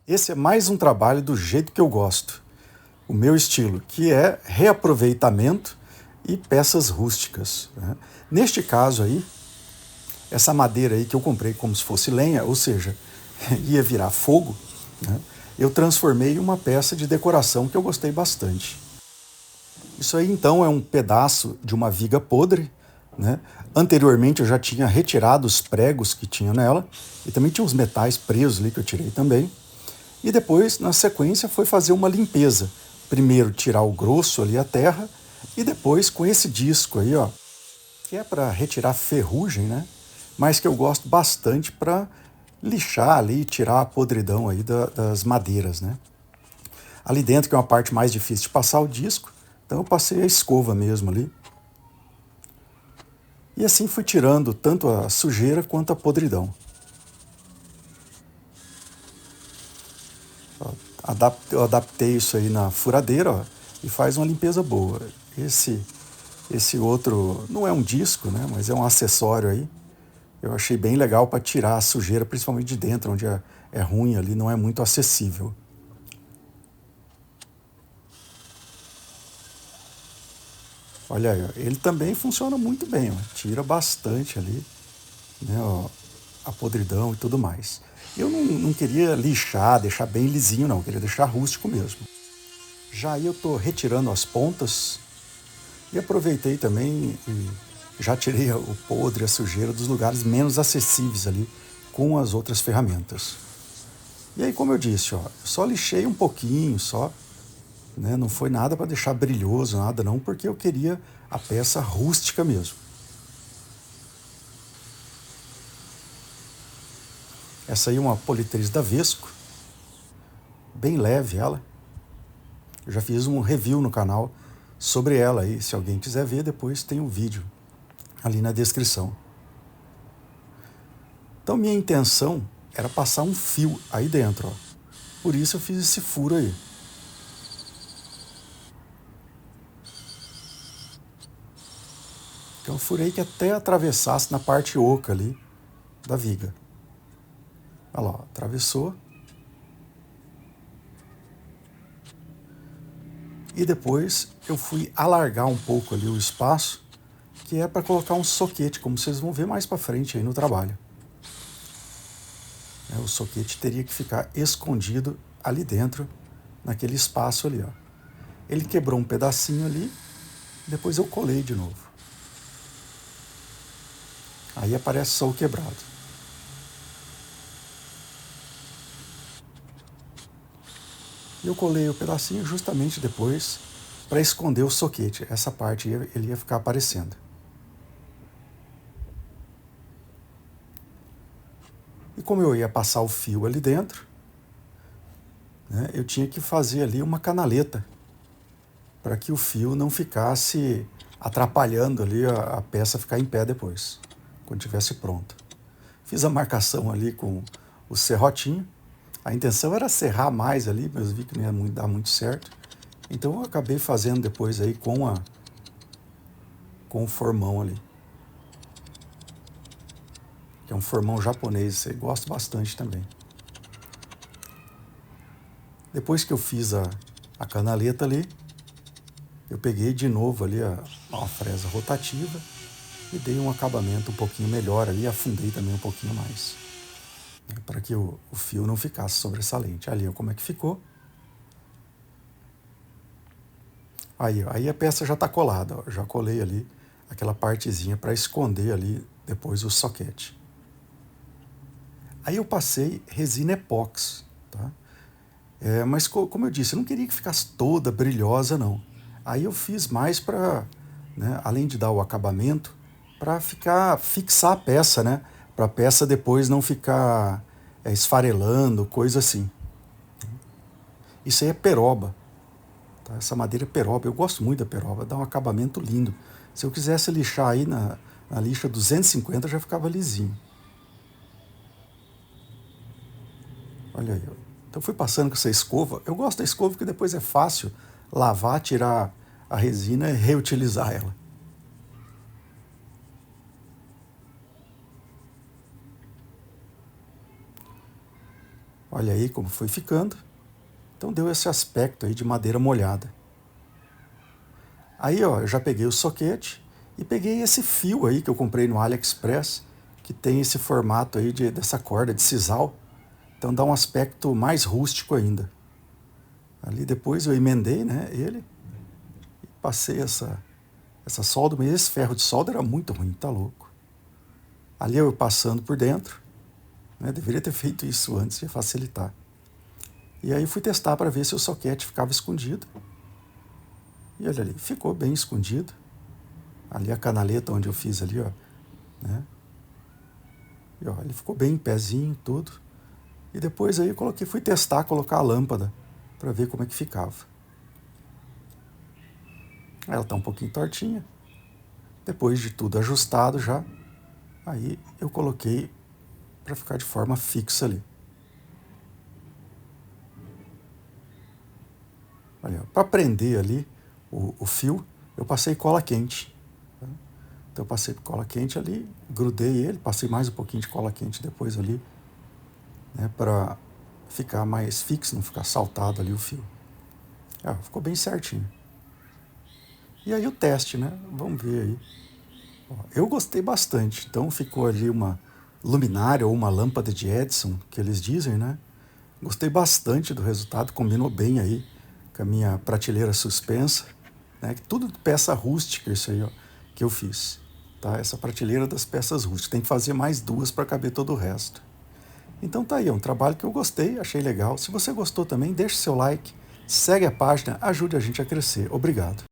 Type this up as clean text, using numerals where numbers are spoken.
Esse é mais um trabalho do jeito que eu gosto, o meu estilo, que é reaproveitamento e peças rústicas, né? Neste caso aí, essa madeira aí que eu comprei como se fosse lenha, ou seja, ia virar fogo, né? Eu transformei em uma peça de decoração que eu gostei bastante. Isso aí então é um pedaço de uma viga podre, né? Anteriormente eu já tinha retirado os pregos que tinha nela e também tinha uns metais presos ali que eu tirei também. E depois, na sequência, foi fazer uma limpeza. Primeiro tirar o grosso ali, a terra, e depois com esse disco aí, ó, que é para retirar ferrugem, né? Mas que eu gosto bastante para lixar ali, tirar a podridão aí das madeiras, né? Ali dentro, que é uma parte mais difícil de passar o disco, então eu passei a escova mesmo ali. E assim fui tirando tanto a sujeira quanto a podridão. Ó, eu adaptei isso aí na furadeira, ó, e faz uma limpeza boa. Esse outro não é um disco, né, mas é um acessório aí. Eu achei bem legal para tirar a sujeira, principalmente de dentro, onde é ruim ali, não é muito acessível. Olha aí, ó, ele também funciona muito bem, ó, tira bastante ali, né, ó, a podridão e tudo mais. Eu não queria lixar, deixar bem lisinho, não, eu queria deixar rústico mesmo. Já aí eu estou retirando as pontas e aproveitei também e já tirei o podre, a sujeira dos lugares menos acessíveis ali com as outras ferramentas. E aí, como eu disse, ó, eu só lixei um pouquinho, só, né, não foi nada para deixar brilhoso, nada não, porque eu queria a peça rústica mesmo. Essa aí é uma politriz da Vesco, bem leve ela. Eu já fiz um review no canal sobre ela aí, se alguém quiser ver, depois tem um vídeo ali na descrição. Então minha intenção era passar um fio aí dentro, ó. Por isso eu fiz esse furo aí. Então eu furei que até atravessasse na parte oca ali da viga. Olha lá, ó, atravessou. E depois eu fui alargar um pouco ali o espaço, que é para colocar um soquete, como vocês vão ver mais para frente aí no trabalho. O soquete teria que ficar escondido ali dentro, naquele espaço ali, ó. Ele quebrou um pedacinho ali, depois eu colei de novo. Aí aparece só o quebrado. Eu colei o pedacinho justamente depois para esconder o soquete. Essa parte ele ia ficar aparecendo. E como eu ia passar o fio ali dentro, né, eu tinha que fazer ali uma canaleta para que o fio não ficasse atrapalhando ali a peça ficar em pé depois, quando estivesse pronta. Fiz a marcação ali com o serrotinho. A intenção era serrar mais ali, mas eu vi que não ia dar muito certo. Então eu acabei fazendo depois aí com o formão ali. Que é um formão japonês, eu gosto bastante também. Depois que eu fiz a canaleta ali, eu peguei de novo ali uma fresa rotativa e dei um acabamento um pouquinho melhor ali, afundei também um pouquinho mais, né, para que o fio não ficasse sobressalente. Ali, ó, como é que ficou. Aí a peça já está colada, ó, já colei ali aquela partezinha para esconder ali depois o soquete. Aí eu passei resina epóxi, tá? Mas como eu disse, eu não queria que ficasse toda brilhosa, não. Aí eu fiz mais para, né, além de dar o acabamento, para fixar a peça, né? Para a peça depois não ficar esfarelando, coisa assim. Isso aí é peroba, tá? Essa madeira é peroba, eu gosto muito da peroba, dá um acabamento lindo. Se eu quisesse lixar aí na lixa 250 já ficava lisinho. Olha aí, ó. Então fui passando com essa escova. Eu gosto da escova porque depois é fácil lavar, tirar a resina e reutilizar ela. Olha aí como foi ficando. Então deu esse aspecto aí de madeira molhada. Aí, ó, eu já peguei o soquete e peguei esse fio aí que eu comprei no AliExpress, que tem esse formato aí dessa corda de sisal. Então dá um aspecto mais rústico ainda. Ali depois eu emendei, né, ele e passei essa solda, mas esse ferro de solda era muito ruim, tá louco. Ali eu passando por dentro, né, deveria ter feito isso antes, ia facilitar. E aí fui testar para ver se o soquete ficava escondido. E olha ali, ficou bem escondido. Ali a canaleta onde eu fiz ali, ó, né? E ó, ele ficou bem em pezinho, tudo. E depois aí eu fui testar, colocar a lâmpada para ver como é que ficava. Ela tá um pouquinho tortinha. Depois de tudo ajustado já, aí eu coloquei para ficar de forma fixa ali. Para prender ali o fio, eu passei cola quente. Tá? Então eu passei cola quente ali, grudei ele, passei mais um pouquinho de cola quente depois ali, né, para ficar mais fixo, não ficar saltado ali o fio. Ficou bem certinho. E aí o teste, né? Vamos ver aí. Eu gostei bastante. Então ficou ali uma luminária ou uma lâmpada de Edison, que eles dizem, né? Gostei bastante do resultado, combinou bem aí com a minha prateleira suspensa, né? Tudo de peça rústica isso aí, ó, que eu fiz. Tá? Essa prateleira das peças rústicas. Tem que fazer mais 2 para caber todo o resto. Então tá aí, é um trabalho que eu gostei, achei legal. Se você gostou também, deixe seu like, segue a página, ajude a gente a crescer. Obrigado.